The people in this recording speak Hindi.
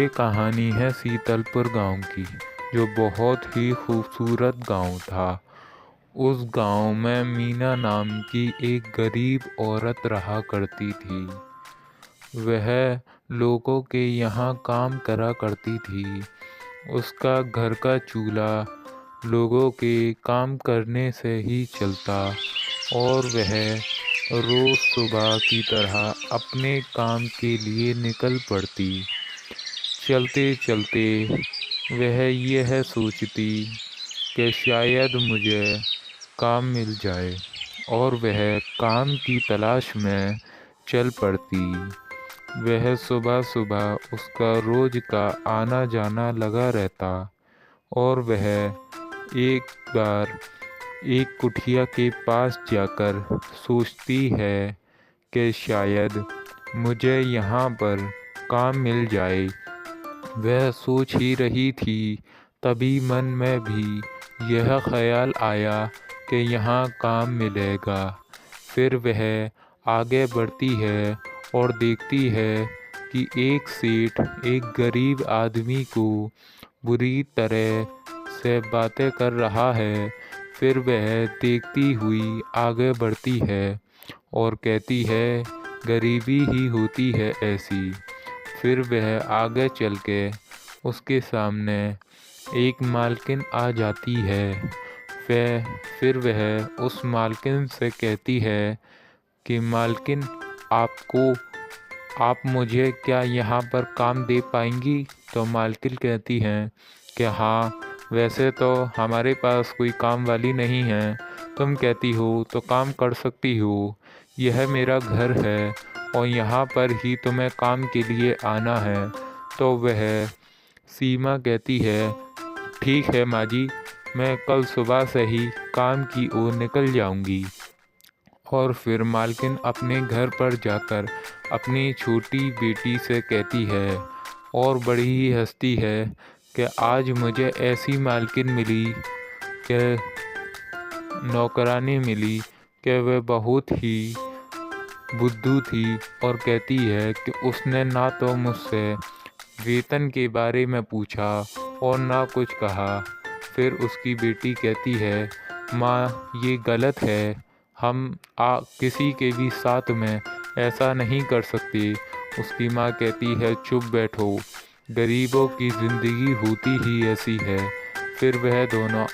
कहानी है शीतलपुर गांव की, जो बहुत ही खूबसूरत गांव था। उस गांव में मीना नाम की एक गरीब औरत रहा करती थी। वह लोगों के यहाँ काम करा करती थी। उसका घर का चूल्हा लोगों के काम करने से ही चलता और वह रोज़ सुबह की तरह अपने काम के लिए निकल पड़ती। चलते चलते वह यह सोचती कि शायद मुझे काम मिल जाए, और वह काम की तलाश में चल पड़ती। वह सुबह सुबह उसका रोज का आना जाना लगा रहता, और वह एक बार एक कुटिया के पास जाकर सोचती है कि शायद मुझे यहाँ पर काम मिल जाए। वह सोच ही रही थी, तभी मन में भी यह ख्याल आया कि यहाँ काम मिलेगा। फिर वह आगे बढ़ती है और देखती है कि एक सेठ एक गरीब आदमी को बुरी तरह से बातें कर रहा है। फिर वह देखती हुई आगे बढ़ती है और कहती है, गरीबी ही होती है ऐसी। फिर वह आगे चल के उसके सामने एक मालकिन आ जाती है। फिर वह उस मालकिन से कहती है कि मालकिन, आप मुझे क्या यहाँ पर काम दे पाएंगी? तो मालकिन कहती हैं कि हाँ, वैसे तो हमारे पास कोई काम वाली नहीं है, तुम कहती हो तो काम कर सकती हो। यह मेरा घर है और यहाँ पर ही तुम्हें काम के लिए आना है। तो वह सीमा कहती है, ठीक है माँ जी, मैं कल सुबह से ही काम की ओर निकल जाऊंगी। और फिर मालकिन अपने घर पर जाकर अपनी छोटी बेटी से कहती है, और बड़ी ही हंसती है कि आज मुझे ऐसी मालकिन मिली, कि नौकरानी मिली, कि वह बहुत ही बुद्धू थी। और कहती है कि उसने ना तो मुझसे वेतन के बारे में पूछा और ना कुछ कहा। फिर उसकी बेटी कहती है, माँ ये गलत है, हम किसी के भी साथ में ऐसा नहीं कर सकते। उसकी माँ कहती है, चुप बैठो, गरीबों की ज़िंदगी होती ही ऐसी है। फिर वह दोनों